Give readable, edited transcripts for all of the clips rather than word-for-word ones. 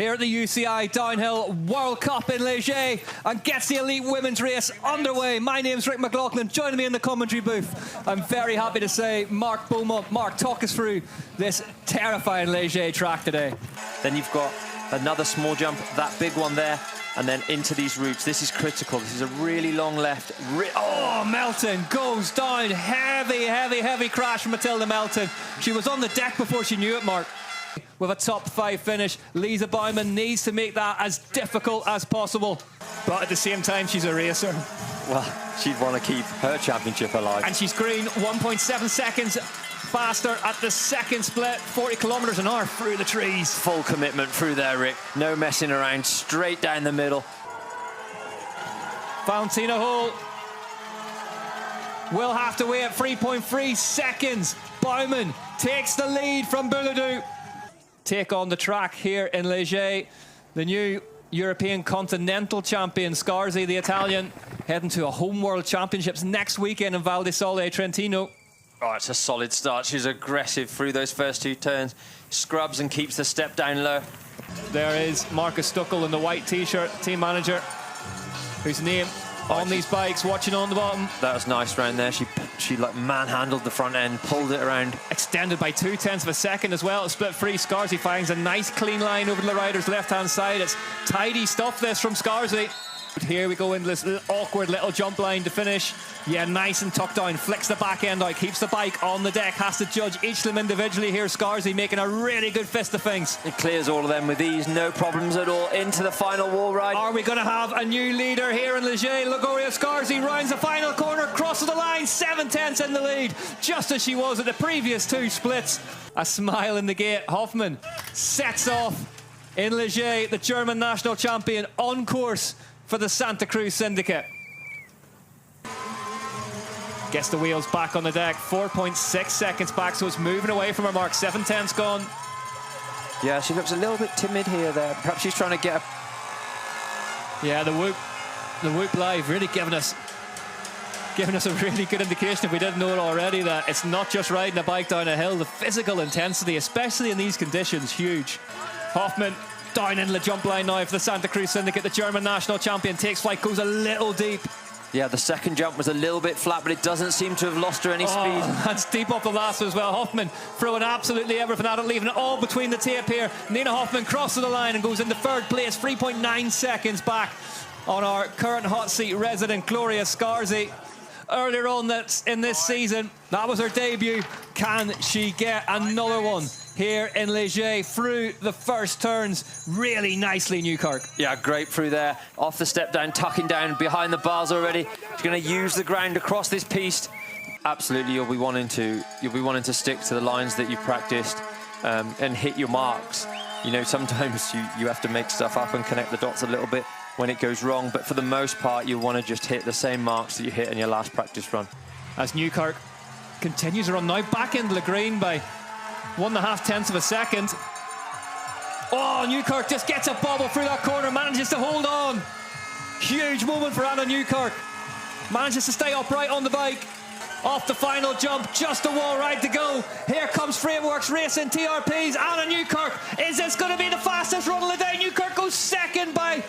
here at the UCI Downhill World Cup in Ligier and gets the elite women's race underway. My name's Rick McLaughlin. Joining me in the commentary booth, I'm very happy to say Mark Beaumont. Mark, talk us through this terrifying Ligier track today. Then you've got another small jump, that big one there, and then into these roots. This is critical. This is a really long left. Oh, Melton goes down. Heavy crash from Matilda Melton. She was on the deck before she knew it, Mark. With a top 5 finish, Lisa Baumann needs to make that as difficult as possible. But at the same time, she's a racer. Well, she'd want to keep her championship alive. And she's green 1.7 seconds faster at the second split, 40 kilometres an hour through the trees. Full commitment through there, Rick. No messing around, straight down the middle. Valentina Hall will have to wait 3.3 seconds. Baumann takes the lead from Bouladou. Take on the track here in Ligier. The new European Continental Champion, Scarzi, the Italian, heading to a home World Championships next weekend in Val di Sole, Trentino. Oh, it's a solid start. She's aggressive through those first 2 turns. Scrubs and keeps the step down low. There is Marcus Stuckel in the white T-shirt, team manager, whose name on these bikes, watching on the bottom. That was nice round there. She like manhandled the front end, pulled it around. Extended by 0.2 of a second as well. Split free. Scarzi finds a nice clean line over the rider's left-hand side. It's tidy stuff, this, from Scarzi. Here we go into this awkward little jump line to finish. Yeah, nice and tucked down. Flicks the back end out. Keeps the bike on the deck. Has to judge each of them individually here. Scarzi making a really good fist of things. It clears all of them with ease. No problems at all. Into the final wall ride. Are we going to have a new leader here in Ligier? Lagoria Scarzi rounds the final corner, crosses the line, 7/10 in the lead, just as she was at the previous 2 splits. A smile in the gate. Hoffmann sets off in Ligier, the German national champion, on course for the Santa Cruz Syndicate. Gets the wheels back on the deck, 4.6 seconds back, so it's moving away from her mark. 7/10's gone. Yeah, she looks a little bit timid here there. Perhaps she's trying to get Yeah, the Whoop Live really giving us a really good indication, if we didn't know it already, that it's not just riding a bike down a hill. The physical intensity, especially in these conditions, huge. Hoffmann down in the jump line now for the Santa Cruz Syndicate. The German national champion takes flight, goes a little deep. Yeah, the second jump was a little bit flat, but it doesn't seem to have lost her any speed. That's deep up the last as well. Hoffmann throwing absolutely everything at it, leaving it all between the tape here. Nina Hoffmann crosses the line and goes into 3rd place, 3.9 seconds back on our current hot seat resident, Gloria Scarzi. Earlier on in this season, that was her debut. Can she get another one here in Ligier through the first turns? Really nicely, Newkirk. Yeah, great through there. Off the step down, tucking down behind the bars already. She's going to use the ground across this piste. Absolutely, you'll be wanting to stick to the lines that you've practiced and hit your marks. You know, sometimes you have to make stuff up and connect the dots a little bit when it goes wrong, but for the most part, you want to just hit the same marks that you hit in your last practice run. As Newkirk continues to run now, back into the green by 1.5 of a second. Oh, Newkirk just gets a bobble through that corner, manages to hold on. Huge moment for Anna Newkirk. Manages to stay upright on the bike. Off the final jump, just a wall ride to go. Here comes Frameworks Racing TRPs. Anna Newkirk, is this going to be the fastest run of the day? Newkirk goes second by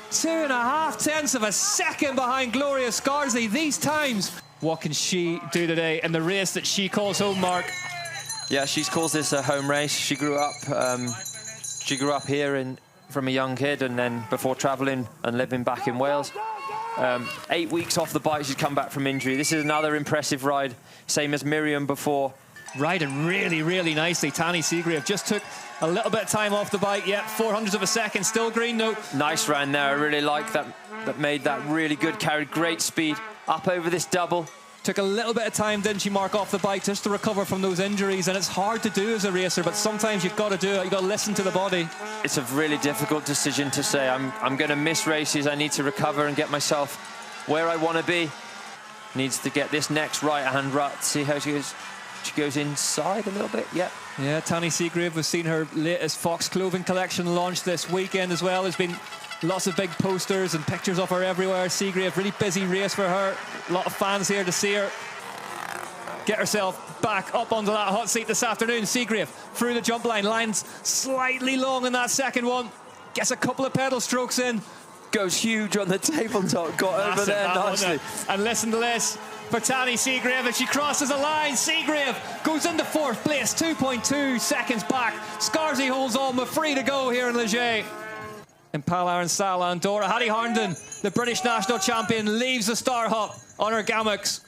2.5 of a second behind Gloria Scarzi. These times, what can she do today in the race that she calls home, Mark? Yeah, she calls this a home race. She grew up here from a young kid, and then before travelling and living back in Wales. 8 weeks off the bike, she's come back from injury. This is another impressive ride, same as Miriam before. Riding really nicely. Tani Seagrave just took a little bit of time off the bike. Yep, 0.04 of a second, still green note. Nice round there. I really like that. That made that really good. Carried great speed up over this double. Took a little bit of time, didn't she, Mark, off the bike just to recover from those injuries, and it's hard to do as a racer, but sometimes you've got to do it. You've got to listen to the body. It's a really difficult decision to say. I'm going to miss races. I need to recover and get myself where I want to be. Needs to get this next right-hand rut. See how she goes. She goes inside a little bit. Yep. Yeah, Tani Seagrave, we've seen her latest Fox clothing collection launched this weekend as well. There's been lots of big posters and pictures of her everywhere. Seagrave, really busy race for her. A lot of fans here to see her get herself back up onto that hot seat this afternoon. Seagrave through the jump line, lands slightly long in that second one. Gets a couple of pedal strokes in. Goes huge on the tabletop. Got over there nicely. And listen to this. For Tani Seagrave, as she crosses the line, Seagrave goes into 4th place, 2.2 seconds back. Scarzy holds on with 3 to go here in Ligier. In Palarin Sala Andorra, Hattie Harnden, the British national champion, leaves the Star Hop on her gammocks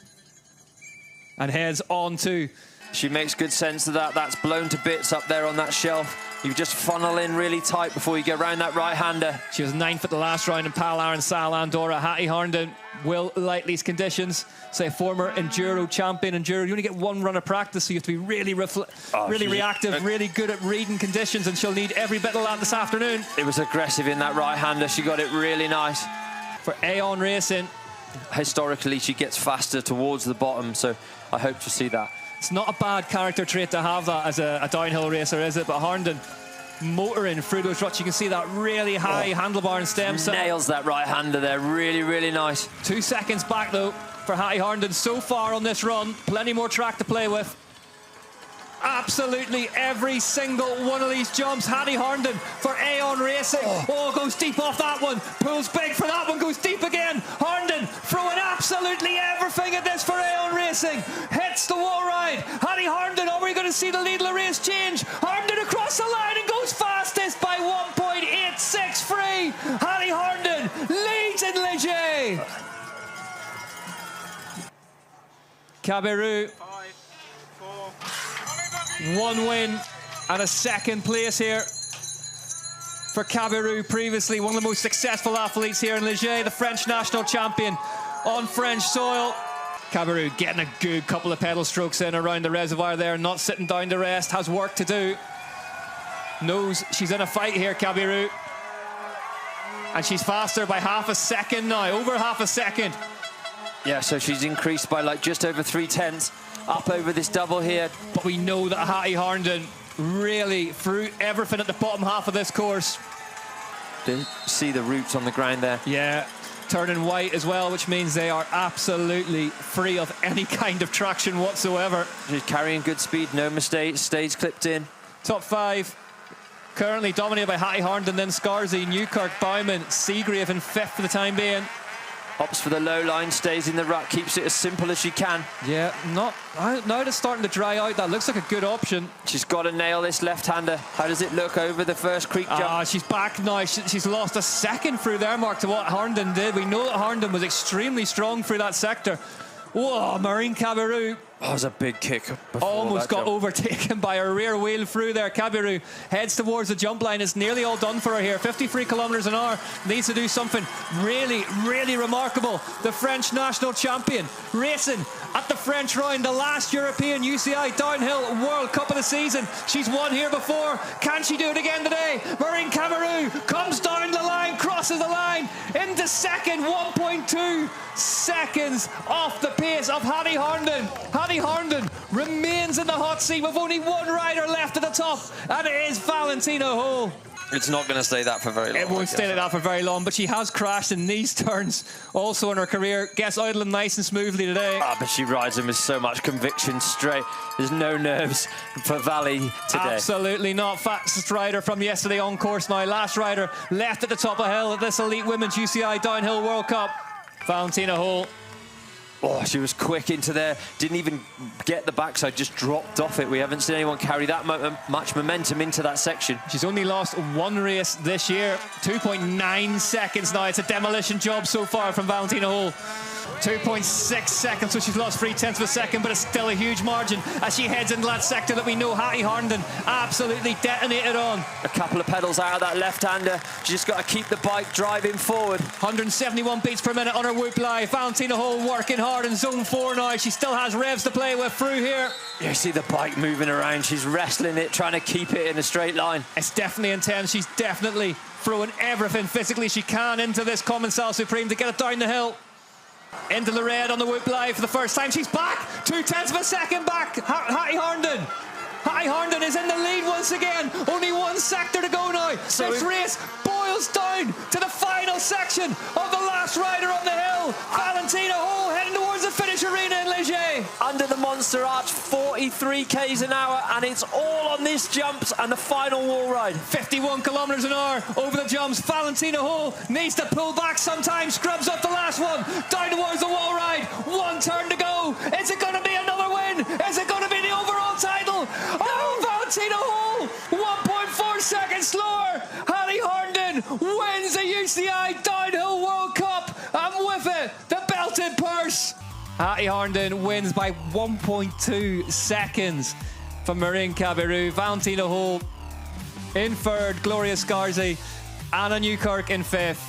and heads on to... She makes good sense of that. That's blown to bits up there on that shelf. You just funnel in really tight before you get around that right-hander. She was 9th at the last round in Palarin Sala Andorra. Hattie Harnden will like these conditions. Say former enduro champion. Enduro, you only get 1 run of practice, so you have to be really reactive, really good at reading conditions, and she'll need every bit of that this afternoon. It was aggressive in that right-hander. She got it really nice. For Aon Racing. Historically, she gets faster towards the bottom, so I hope to see that. It's not a bad character trait to have that as a downhill racer, is it? But Harnden motoring through those ruts. You can see that really high handlebar and stem. Nails that right-hander there. Really, really nice. 2 seconds back, though, for Hattie Harnden so far on this run. Plenty more track to play with. Absolutely every single one of these jumps. Hattie Harnden for Aon Racing. Oh, goes deep off that one. Pulls big for that one. Goes deep again. Harnden throwing absolutely everything at this for Aon Racing. Hits the wall ride. Hattie Harnden, are we going to see the lead of the race change? Harnden across the line and goes fastest by 1.863. Hattie Harnden leads in Ligier. Caberu. 1 win and a 2nd place here for Caberu, previously one of the most successful athletes here in Ligier, the French national champion on French soil. Caberu getting a good couple of pedal strokes in around the reservoir there, not sitting down to rest, has work to do. Knows she's in a fight here, Caberu. And she's faster by half a second now, over half a second. Yeah, so she's increased by like just over 3/10. Up over this double here. But we know that Hattie Harnden really threw everything at the bottom half of this course. Do see the roots on the ground there. Yeah, turning white as well, which means they are absolutely free of any kind of traction whatsoever. She's carrying good speed, no mistakes, stays clipped in. Top 5 currently dominated by Hattie Harnden, then Scarzy, Newkirk, Bowman, Seagrave in 5th for the time being. Opts for the low line, stays in the rut, keeps it as simple as she can. Yeah, now it's starting to dry out. That looks like a good option. She's got to nail this left-hander. How does it look over the first creek jump? She's back now. She's lost a second through there, Mark, to what Harnden did. We know that Harnden was extremely strong through that sector. Whoa, Marine Caberu. Oh, it was a big kick. Almost got overtaken by a rear wheel through there. Caberu heads towards the jump line. It's nearly all done for her here. 53 kilometres an hour. Needs to do something really, really remarkable. The French national champion racing at the French round, the last European UCI Downhill World Cup of the season. She's won here before. Can she do it again today? Marine Caberu comes down the line, crosses the line into 2nd, 1.2 seconds off the pace of Hattie Harnden. Hattie Harnden remains in the hot seat with only 1 rider left at the top, and it is Valentina Hole. It's not going to stay that for very long. It won't stay like that for very long, but she has crashed in these turns also in her career. Gets out of them nice and smoothly today. But she rides them with so much conviction straight. There's no nerves for Valley today. Absolutely not. Fastest rider from yesterday on course now. Last rider left at the top of hill at this Elite Women's UCI Downhill World Cup. Valentina Hole. Oh, she was quick into there. Didn't even get the backside, just dropped off it. We haven't seen anyone carry that much momentum into that section. She's only lost 1 race this year. 2.9 seconds now. It's a demolition job so far from Valentina Hole. 2.6 seconds, so she's lost 3/10 of a second, but it's still a huge margin as she heads into that sector that we know Hattie Harnden absolutely detonated on. A couple of pedals out of that left-hander. She's just got to keep the bike driving forward. 171 beats per minute on her whoop live. Valentina Hole working hard in zone 4 now. She still has revs to play with through here. You see the bike moving around. She's wrestling it, trying to keep it in a straight line. It's definitely intense. She's definitely throwing everything physically she can into this Commencal Supreme to get it down the hill. Into the red on the whoop live for the first time. She's back. 0.2 of a second back. Hattie Harnden. Hattie Hattie Harnden is in the lead once again. Only one sector to go now. This race boils down to the final section of the last rider on the hill. Valentina Hall heading towards the finish arena in Ligier. Under the monster arch, 43 k's an hour, and it's all on this jumps and the final wall ride. 51 kilometers an hour over the jumps. Valentina Hall needs to pull back sometimes, scrubs up the last one, down towards the wall ride. One turn to go. Is it going to be another win? Is it going to be the overall title? Oh, Valentina Hall, 1.4 seconds slower. Hattie Harnden wins the UCI Downhill World Cup, and with it, the belted purse. Hattie Harnden wins by 1.2 seconds from Marine Cabirou. Valentina Hall in third, Gloria Scarzi, Anna Newkirk in fifth.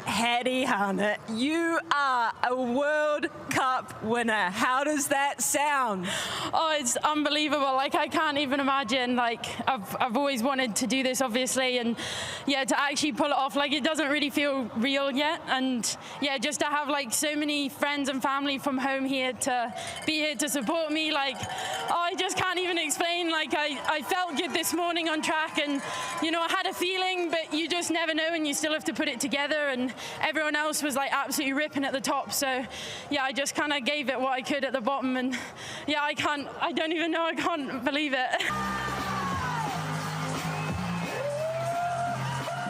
Hattie Harnden, you are a World Cup winner. How does that sound? Oh, it's unbelievable. Like, I can't even imagine. Like, I've always wanted to do this, obviously, and yeah, to actually pull it off, like, it doesn't really feel real yet. And yeah, just to have like so many friends and family from home here to be here to support me, like, oh, I just can't even explain. Like, I felt good this morning on track, and you know, I had a feeling, but you just never know, and you still have to put it together. And everyone else was like absolutely ripping at the top, so yeah, I just kind of gave it what I could at the bottom, and yeah, I can't believe it.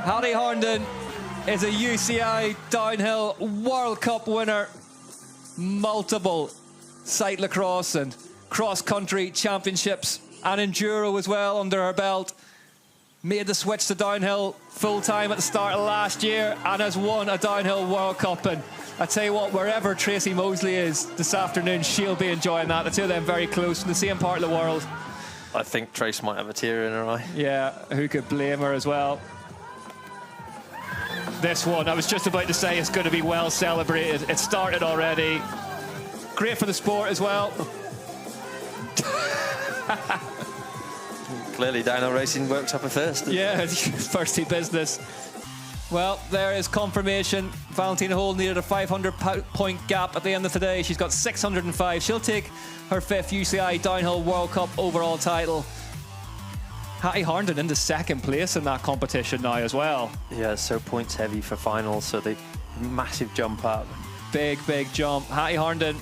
Hattie Harnden is a UCI Downhill World Cup winner, multiple cyclocross and cross-country championships and enduro as well under her belt. Made the switch to downhill full-time at the start of last year and has won a Downhill World Cup. And I tell you what, wherever Tracy Mosley is this afternoon, she'll be enjoying that. The two of them very close in the same part of the world. I think Trace might have a tear in her eye. Yeah, who could blame her as well? This one, I was just about to say, it's going to be well celebrated. It started already. Great for the sport as well. Clearly downhill racing works up at first. Yeah, firsty business. Well, there is confirmation. Valentina Hall needed a 500-point gap at the end of today. She's got 605. She'll take her fifth UCI Downhill World Cup overall title. Hattie Harnden into second place in that competition now as well. Yeah, so points heavy for finals, so they massive jump up. Big, big jump. Hattie Harnden